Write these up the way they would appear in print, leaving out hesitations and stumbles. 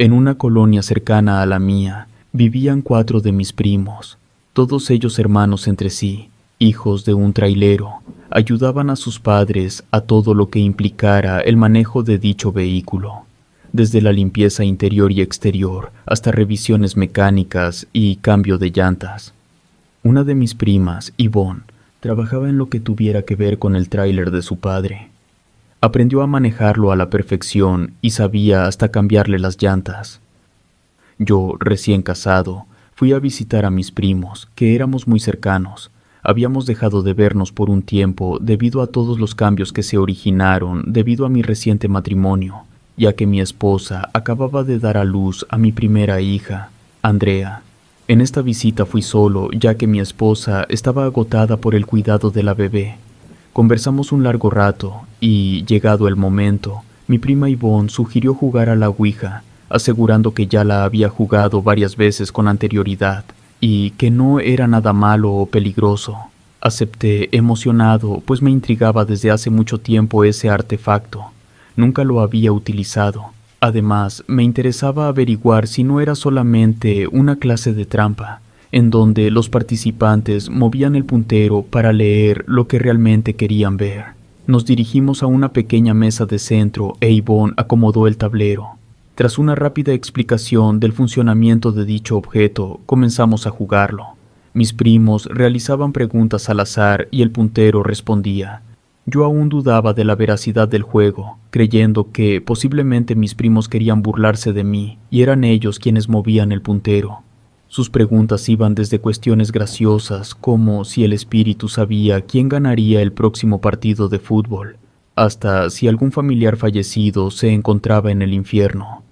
En una colonia cercana a la mía, vivían 4 de mis primos, todos ellos hermanos entre sí, hijos de un trailero. Ayudaban a sus padres a todo lo que implicara el manejo de dicho vehículo, desde la limpieza interior y exterior hasta revisiones mecánicas y cambio de llantas. Una de mis primas, Yvonne, trabajaba en lo que tuviera que ver con el tráiler de su padre. Aprendió a manejarlo a la perfección y sabía hasta cambiarle las llantas. Yo, recién casado, fui a visitar a mis primos, que éramos muy cercanos. Habíamos dejado de vernos por un tiempo debido a todos los cambios que se originaron debido a mi reciente matrimonio, ya que mi esposa acababa de dar a luz a mi primera hija, Andrea. En esta visita fui solo, ya que mi esposa estaba agotada por el cuidado de la bebé. Conversamos un largo rato y, llegado el momento, mi prima Yvonne sugirió jugar a la Ouija, asegurando que ya la había jugado varias veces con anterioridad y que no era nada malo o peligroso. Acepté emocionado, pues me intrigaba desde hace mucho tiempo ese artefacto. Nunca lo había utilizado. Además, me interesaba averiguar si no era solamente una clase de trampa, en donde los participantes movían el puntero para leer lo que realmente querían ver. Nos dirigimos a una pequeña mesa de centro e Yvonne acomodó el tablero. Tras una rápida explicación del funcionamiento de dicho objeto, comenzamos a jugarlo. Mis primos realizaban preguntas al azar y el puntero respondía. Yo aún dudaba de la veracidad del juego, creyendo que posiblemente mis primos querían burlarse de mí y eran ellos quienes movían el puntero. Sus preguntas iban desde cuestiones graciosas, como si el espíritu sabía quién ganaría el próximo partido de fútbol, hasta si algún familiar fallecido se encontraba en el infierno.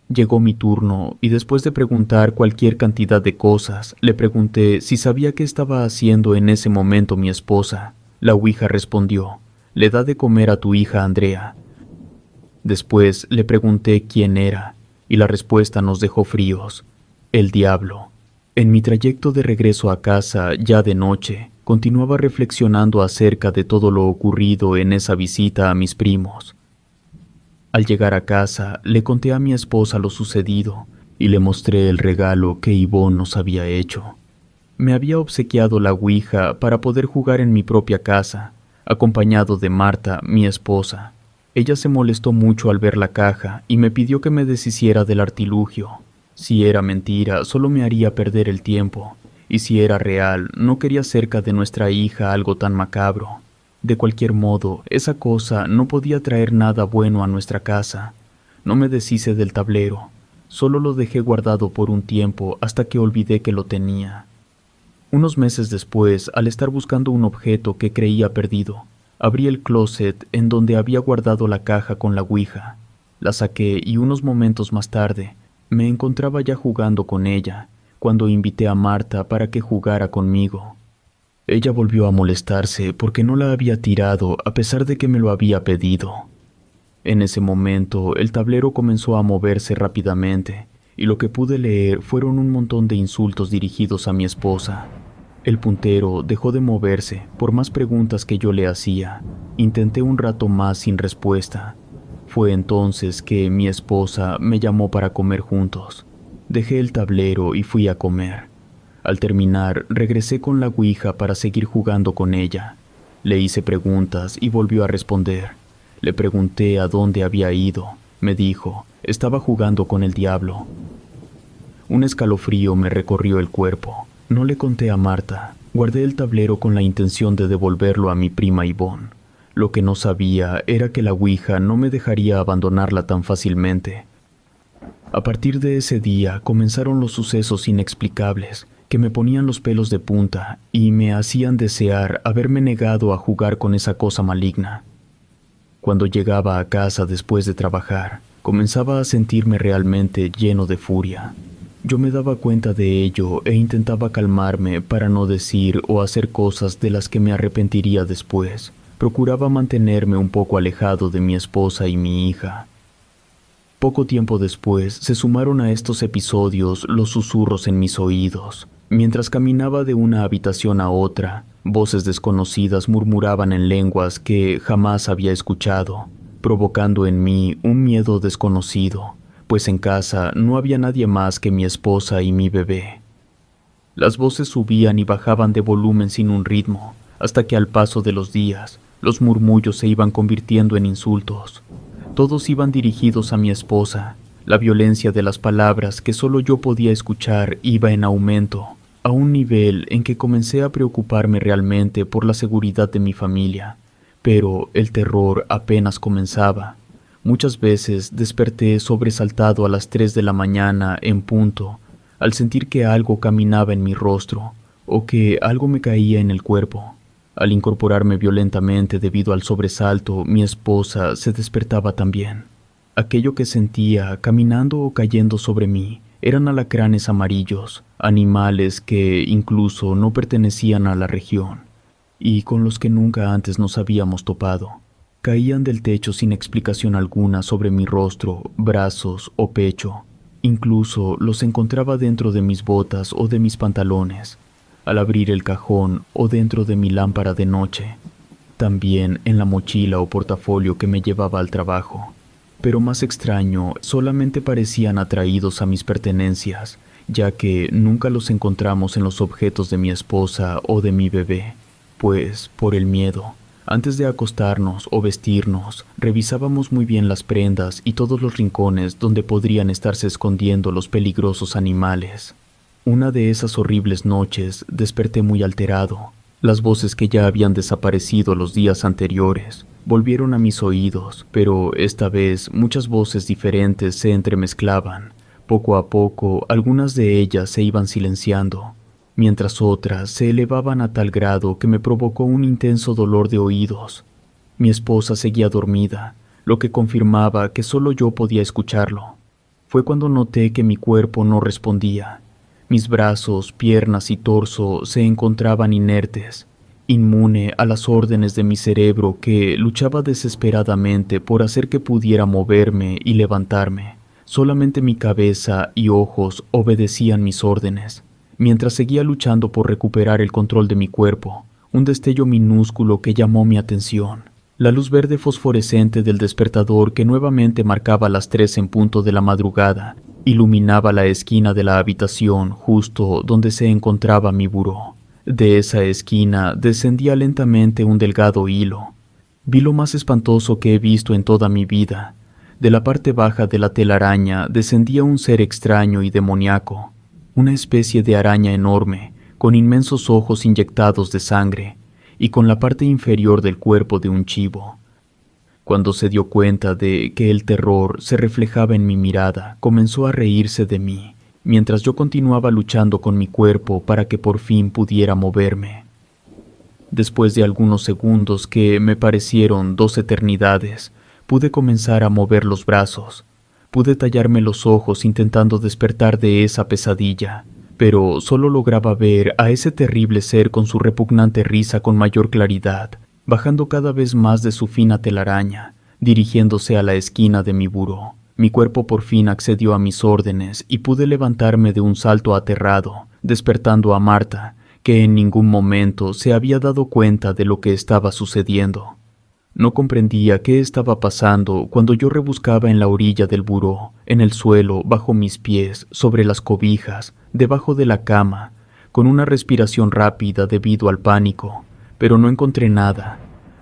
Llegó mi turno y después de preguntar cualquier cantidad de cosas, le pregunté si sabía qué estaba haciendo en ese momento mi esposa. La Ouija respondió: «Le da de comer a tu hija Andrea». Después le pregunté quién era y la respuesta nos dejó fríos: «El diablo». En mi trayecto de regreso a casa, ya de noche, continuaba reflexionando acerca de todo lo ocurrido en esa visita a mis primos. Al llegar a casa, le conté a mi esposa lo sucedido y le mostré el regalo que Yvonne nos había hecho. Me había obsequiado la Ouija para poder jugar en mi propia casa, acompañado de Marta, mi esposa. Ella se molestó mucho al ver la caja y me pidió que me deshiciera del artilugio. Si era mentira, solo me haría perder el tiempo, y si era real, no quería cerca de nuestra hija algo tan macabro. De cualquier modo, esa cosa no podía traer nada bueno a nuestra casa. No me deshice del tablero, solo lo dejé guardado por un tiempo hasta que olvidé que lo tenía. Unos meses después, al estar buscando un objeto que creía perdido, abrí el closet en donde había guardado la caja con la Ouija. La saqué y unos momentos más tarde, me encontraba ya jugando con ella, cuando invité a Marta para que jugara conmigo. Ella volvió a molestarse porque no la había tirado a pesar de que me lo había pedido. En ese momento, el tablero comenzó a moverse rápidamente, y lo que pude leer fueron un montón de insultos dirigidos a mi esposa. El puntero dejó de moverse por más preguntas que yo le hacía. Intenté un rato más sin respuesta. Fue entonces que mi esposa me llamó para comer juntos. Dejé el tablero y fui a comer. Al terminar, regresé con la Ouija para seguir jugando con ella. Le hice preguntas y volvió a responder. Le pregunté a dónde había ido. Me dijo, estaba jugando con el diablo. Un escalofrío me recorrió el cuerpo. No le conté a Marta. Guardé el tablero con la intención de devolverlo a mi prima Yvonne. Lo que no sabía era que la Ouija no me dejaría abandonarla tan fácilmente. A partir de ese día comenzaron los sucesos inexplicables que me ponían los pelos de punta y me hacían desear haberme negado a jugar con esa cosa maligna. Cuando llegaba a casa después de trabajar, comenzaba a sentirme realmente lleno de furia. Yo me daba cuenta de ello e intentaba calmarme para no decir o hacer cosas de las que me arrepentiría después. Procuraba mantenerme un poco alejado de mi esposa y mi hija. Poco tiempo después se sumaron a estos episodios los susurros en mis oídos. Mientras caminaba de una habitación a otra, voces desconocidas murmuraban en lenguas que jamás había escuchado, provocando en mí un miedo desconocido, pues en casa no había nadie más que mi esposa y mi bebé. Las voces subían y bajaban de volumen sin un ritmo, hasta que al paso de los días, los murmullos se iban convirtiendo en insultos. Todos iban dirigidos a mi esposa. La violencia de las palabras que solo yo podía escuchar iba en aumento, a un nivel en que comencé a preocuparme realmente por la seguridad de mi familia. Pero el terror apenas comenzaba. Muchas veces desperté sobresaltado a las 3 de la mañana en punto, al sentir que algo caminaba en mi rostro o que algo me caía en el cuerpo. Al incorporarme violentamente debido al sobresalto, mi esposa se despertaba también. Aquello que sentía caminando o cayendo sobre mí eran alacranes amarillos, animales que incluso no pertenecían a la región y con los que nunca antes nos habíamos topado. Caían del techo sin explicación alguna sobre mi rostro, brazos o pecho. Incluso los encontraba dentro de mis botas o de mis pantalones, al abrir el cajón o dentro de mi lámpara de noche, también en la mochila o portafolio que me llevaba al trabajo. Pero más extraño, solamente parecían atraídos a mis pertenencias, ya que nunca los encontramos en los objetos de mi esposa o de mi bebé, pues, por el miedo, antes de acostarnos o vestirnos, revisábamos muy bien las prendas y todos los rincones donde podrían estarse escondiendo los peligrosos animales. Una de esas horribles noches desperté muy alterado. Las voces que ya habían desaparecido los días anteriores volvieron a mis oídos, pero esta vez muchas voces diferentes se entremezclaban. Poco a poco, algunas de ellas se iban silenciando, mientras otras se elevaban a tal grado que me provocó un intenso dolor de oídos. Mi esposa seguía dormida, lo que confirmaba que solo yo podía escucharlo. Fue cuando noté que mi cuerpo no respondía. Mis brazos, piernas y torso se encontraban inertes, inmune a las órdenes de mi cerebro que luchaba desesperadamente por hacer que pudiera moverme y levantarme. Solamente mi cabeza y ojos obedecían mis órdenes. Mientras seguía luchando por recuperar el control de mi cuerpo, un destello minúsculo que llamó mi atención. La luz verde fosforescente del despertador que nuevamente marcaba las 3 en punto de la madrugada iluminaba la esquina de la habitación justo donde se encontraba mi buró. De esa esquina descendía lentamente un delgado hilo. Vi lo más espantoso que he visto en toda mi vida. De la parte baja de la telaraña descendía un ser extraño y demoníaco, una especie de araña enorme, con inmensos ojos inyectados de sangre y con la parte inferior del cuerpo de un chivo. Cuando se dio cuenta de que el terror se reflejaba en mi mirada, comenzó a reírse de mí, mientras yo continuaba luchando con mi cuerpo para que por fin pudiera moverme. Después de algunos segundos que me parecieron 2 eternidades, pude comenzar a mover los brazos. Pude tallarme los ojos intentando despertar de esa pesadilla, pero solo lograba ver a ese terrible ser con su repugnante risa con mayor claridad, bajando cada vez más de su fina telaraña, dirigiéndose a la esquina de mi buró. Mi cuerpo por fin accedió a mis órdenes y pude levantarme de un salto aterrado, despertando a Marta, que en ningún momento se había dado cuenta de lo que estaba sucediendo. No comprendía qué estaba pasando cuando yo rebuscaba en la orilla del buró, en el suelo, bajo mis pies, sobre las cobijas, debajo de la cama, con una respiración rápida debido al pánico, pero no encontré nada.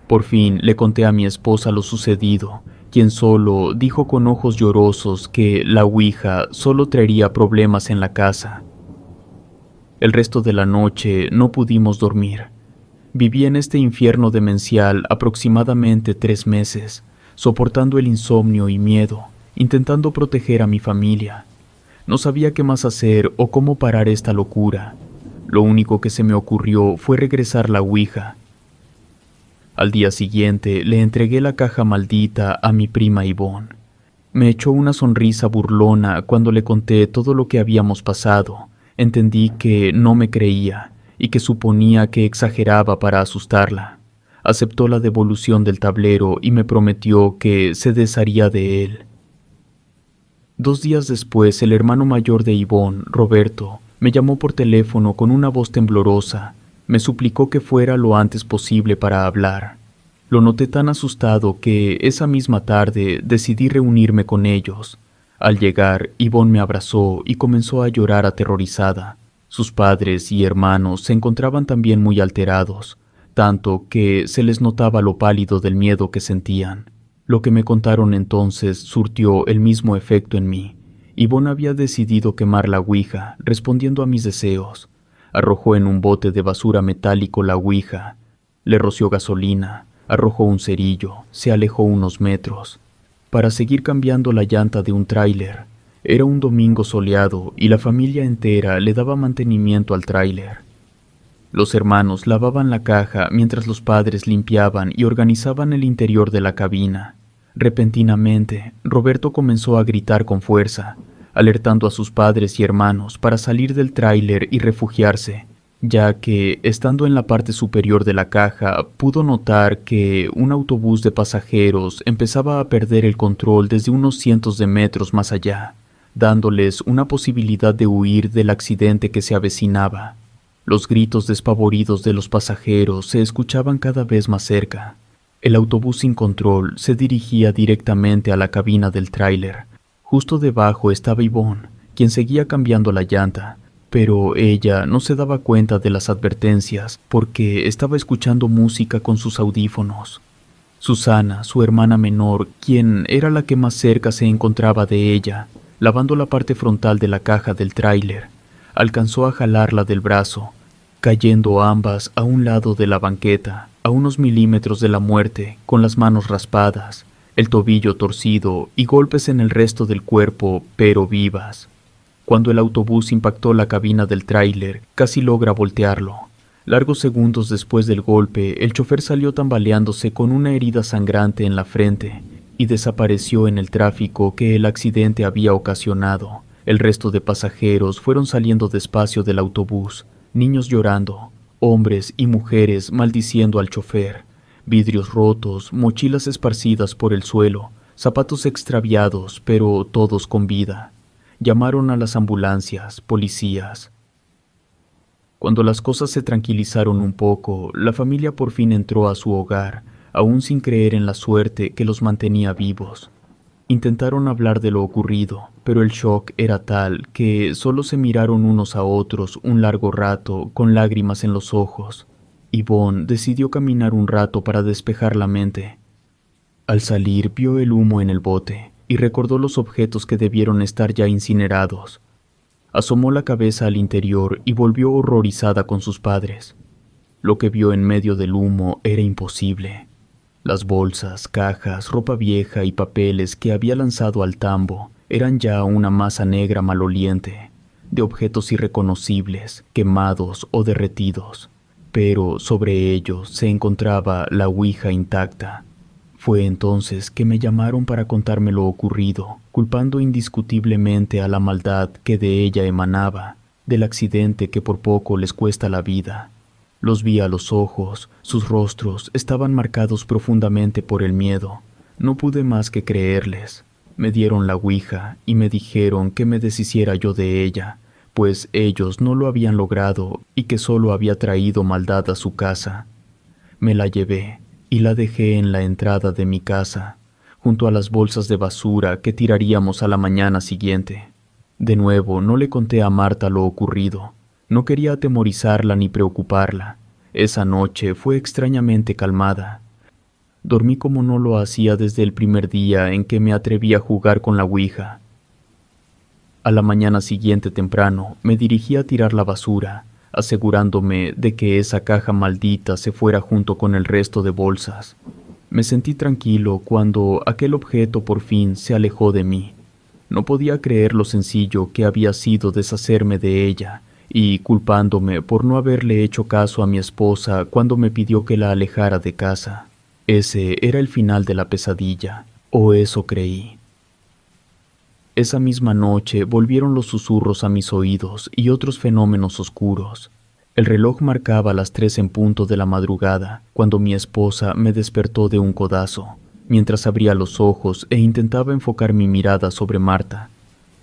Por fin le conté a mi esposa lo sucedido, quien solo dijo con ojos llorosos que la ouija solo traería problemas en la casa. El resto de la noche no pudimos dormir. Viví en este infierno demencial aproximadamente 3 meses, soportando el insomnio y miedo, intentando proteger a mi familia. No sabía qué más hacer o cómo parar esta locura. Lo único que se me ocurrió fue regresar la ouija. Al día siguiente le entregué la caja maldita a mi prima Ivonne. Me echó una sonrisa burlona cuando le conté todo lo que habíamos pasado. Entendí que no me creía y que suponía que exageraba para asustarla. Aceptó la devolución del tablero y me prometió que se desharía de él. 2 días después, el hermano mayor de Ivonne, Roberto, me llamó por teléfono con una voz temblorosa. Me suplicó que fuera lo antes posible para hablar. Lo noté tan asustado que esa misma tarde decidí reunirme con ellos. Al llegar, Yvonne me abrazó y comenzó a llorar aterrorizada. Sus padres y hermanos se encontraban también muy alterados, tanto que se les notaba lo pálido del miedo que sentían. Lo que me contaron entonces surtió el mismo efecto en mí. Yvonne había decidido quemar la ouija, respondiendo a mis deseos. Arrojó en un bote de basura metálico la ouija, le roció gasolina, arrojó un cerillo, se alejó unos metros, para seguir cambiando la llanta de un tráiler. Era un domingo soleado y la familia entera le daba mantenimiento al tráiler. Los hermanos lavaban la caja mientras los padres limpiaban y organizaban el interior de la cabina. Repentinamente, Roberto comenzó a gritar con fuerza, alertando a sus padres y hermanos para salir del tráiler y refugiarse, ya que, estando en la parte superior de la caja, pudo notar que un autobús de pasajeros empezaba a perder el control desde unos cientos de metros más allá, dándoles una posibilidad de huir del accidente que se avecinaba. Los gritos despavoridos de los pasajeros se escuchaban cada vez más cerca. El autobús sin control se dirigía directamente a la cabina del tráiler. Justo debajo estaba Yvonne, quien seguía cambiando la llanta, pero ella no se daba cuenta de las advertencias porque estaba escuchando música con sus audífonos. Susana, su hermana menor, quien era la que más cerca se encontraba de ella, lavando la parte frontal de la caja del tráiler, alcanzó a jalarla del brazo, cayendo ambas a un lado de la banqueta, a unos milímetros de la muerte, con las manos raspadas, el tobillo torcido y golpes en el resto del cuerpo, pero vivas. Cuando el autobús impactó la cabina del tráiler, casi logra voltearlo. Largos segundos después del golpe, el chofer salió tambaleándose con una herida sangrante en la frente y desapareció en el tráfico que el accidente había ocasionado. El resto de pasajeros fueron saliendo despacio del autobús, niños llorando, hombres y mujeres maldiciendo al chofer, vidrios rotos, mochilas esparcidas por el suelo, zapatos extraviados, pero todos con vida. Llamaron a las ambulancias, policías. Cuando las cosas se tranquilizaron un poco, la familia por fin entró a su hogar, aún sin creer en la suerte que los mantenía vivos. Intentaron hablar de lo ocurrido, pero el shock era tal que solo se miraron unos a otros un largo rato con lágrimas en los ojos. Yvonne decidió caminar un rato para despejar la mente. Al salir vio el humo en el bote y recordó los objetos que debieron estar ya incinerados. Asomó la cabeza al interior y volvió horrorizada con sus padres. Lo que vio en medio del humo era imposible. Las bolsas, cajas, ropa vieja y papeles que había lanzado al tambo eran ya una masa negra maloliente, de objetos irreconocibles, quemados o derretidos, pero sobre ellos se encontraba la ouija intacta. Fue entonces que me llamaron para contarme lo ocurrido, culpando indiscutiblemente a la maldad que de ella emanaba, del accidente que por poco les cuesta la vida. Los vi a los ojos, sus rostros estaban marcados profundamente por el miedo. No pude más que creerles. Me dieron la ouija y me dijeron que me deshiciera yo de ella, pues ellos no lo habían logrado y que solo había traído maldad a su casa. Me la llevé y la dejé en la entrada de mi casa, junto a las bolsas de basura que tiraríamos a la mañana siguiente. De nuevo, no le conté a Marta lo ocurrido. No quería atemorizarla ni preocuparla. Esa noche fue extrañamente calmada. Dormí como no lo hacía desde el primer día en que me atreví a jugar con la ouija. A la mañana siguiente temprano me dirigí a tirar la basura, asegurándome de que esa caja maldita se fuera junto con el resto de bolsas. Me sentí tranquilo cuando aquel objeto por fin se alejó de mí. No podía creer lo sencillo que había sido deshacerme de ella, y culpándome por no haberle hecho caso a mi esposa cuando me pidió que la alejara de casa. Ese era el final de la pesadilla, o eso creí. Esa misma noche volvieron los susurros a mis oídos y otros fenómenos oscuros. El reloj marcaba las 3 en punto de la madrugada, cuando mi esposa me despertó de un codazo, mientras abría los ojos e intentaba enfocar mi mirada sobre Marta.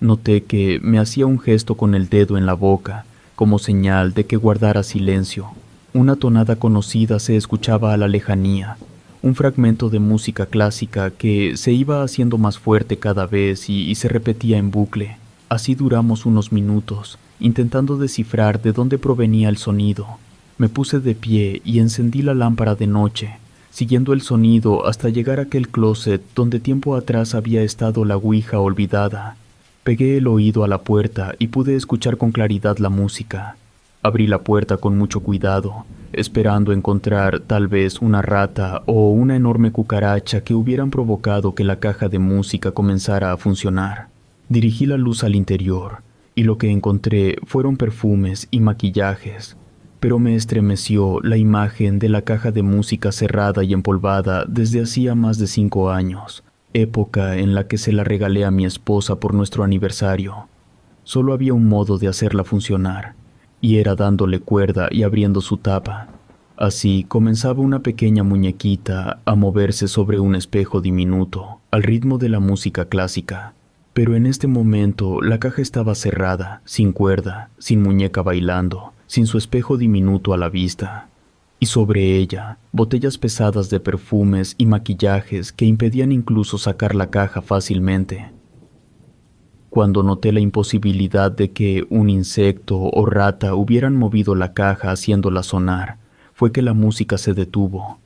Noté que me hacía un gesto con el dedo en la boca, como señal de que guardara silencio. Una tonada conocida se escuchaba a la lejanía, un fragmento de música clásica que se iba haciendo más fuerte cada vez y se repetía en bucle. Así duramos unos minutos, intentando descifrar de dónde provenía el sonido. Me puse de pie y encendí la lámpara de noche, siguiendo el sonido hasta llegar a aquel closet donde tiempo atrás había estado la ouija olvidada. Pegué el oído a la puerta y pude escuchar con claridad la música. Abrí la puerta con mucho cuidado, esperando encontrar tal vez una rata o una enorme cucaracha que hubieran provocado que la caja de música comenzara a funcionar. Dirigí la luz al interior, y lo que encontré fueron perfumes y maquillajes, pero me estremeció la imagen de la caja de música cerrada y empolvada desde hacía más de 5 años, época en la que se la regalé a mi esposa por nuestro aniversario. Solo había un modo de hacerla funcionar, y era dándole cuerda y abriendo su tapa. Así comenzaba una pequeña muñequita a moverse sobre un espejo diminuto, al ritmo de la música clásica. Pero en este momento la caja estaba cerrada, sin cuerda, sin muñeca bailando, sin su espejo diminuto a la vista. Y sobre ella, botellas pesadas de perfumes y maquillajes que impedían incluso sacar la caja fácilmente. Cuando noté la imposibilidad de que un insecto o rata hubieran movido la caja haciéndola sonar, fue que la música se detuvo.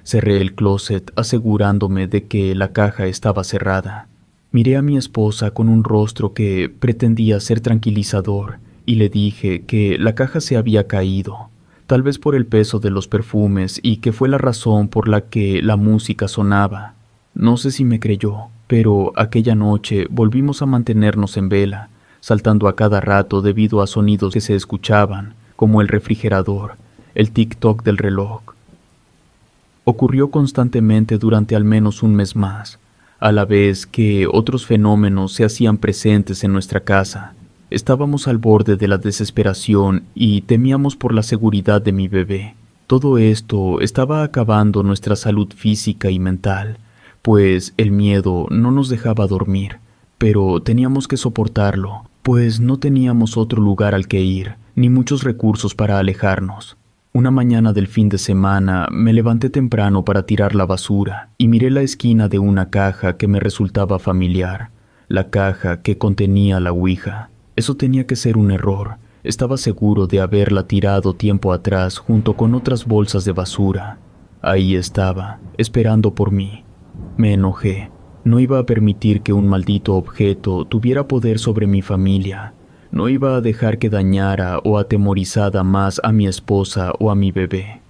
Cerré el closet asegurándome de que la caja estaba cerrada. Miré a mi esposa con un rostro que pretendía ser tranquilizador y le dije que la caja se había caído, tal vez por el peso de los perfumes y que fue la razón por la que la música sonaba. No sé si me creyó, pero aquella noche volvimos a mantenernos en vela, saltando a cada rato debido a sonidos que se escuchaban, como el refrigerador, el tic-toc del reloj. Ocurrió constantemente durante al menos un mes más, a la vez que otros fenómenos se hacían presentes en nuestra casa. Estábamos al borde de la desesperación y temíamos por la seguridad de mi bebé. Todo esto estaba acabando nuestra salud física y mental, pues el miedo no nos dejaba dormir, pero teníamos que soportarlo, pues no teníamos otro lugar al que ir, ni muchos recursos para alejarnos. Una mañana del fin de semana me levanté temprano para tirar la basura y miré la esquina de una caja que me resultaba familiar, la caja que contenía la ouija. Eso tenía que ser un error. Estaba seguro de haberla tirado tiempo atrás junto con otras bolsas de basura. Ahí estaba, esperando por mí. Me enojé. No iba a permitir que un maldito objeto tuviera poder sobre mi familia. No iba a dejar que dañara o atemorizara más a mi esposa o a mi bebé.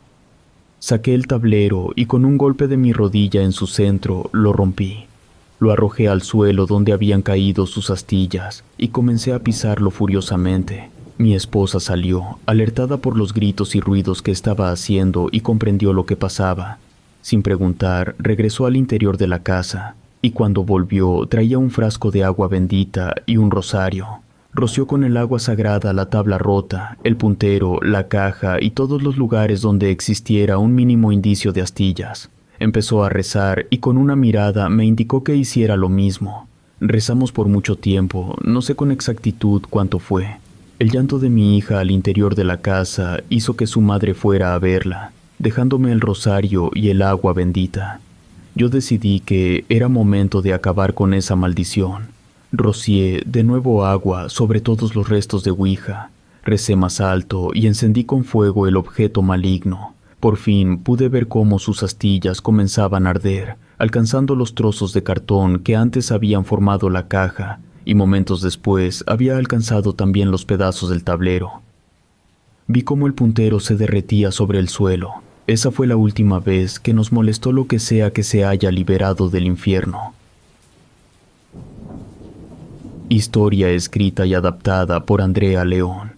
Saqué el tablero y con un golpe de mi rodilla en su centro lo rompí. Lo arrojé al suelo donde habían caído sus astillas y comencé a pisarlo furiosamente. Mi esposa salió, alertada por los gritos y ruidos que estaba haciendo, y comprendió lo que pasaba. Sin preguntar, regresó al interior de la casa, y cuando volvió traía un frasco de agua bendita y un rosario. Roció con el agua sagrada la tabla rota, el puntero, la caja y todos los lugares donde existiera un mínimo indicio de astillas. Empezó a rezar y con una mirada me indicó que hiciera lo mismo. Rezamos por mucho tiempo, no sé con exactitud cuánto fue. El llanto de mi hija al interior de la casa hizo que su madre fuera a verla, dejándome el rosario y el agua bendita. Yo decidí que era momento de acabar con esa maldición. Rocié de nuevo agua sobre todos los restos de ouija, recé más alto y encendí con fuego el objeto maligno. Por fin pude ver cómo sus astillas comenzaban a arder, alcanzando los trozos de cartón que antes habían formado la caja, y momentos después había alcanzado también los pedazos del tablero. Vi cómo el puntero se derretía sobre el suelo. Esa fue la última vez que nos molestó lo que sea que se haya liberado del infierno. Historia escrita y adaptada por Andrea León.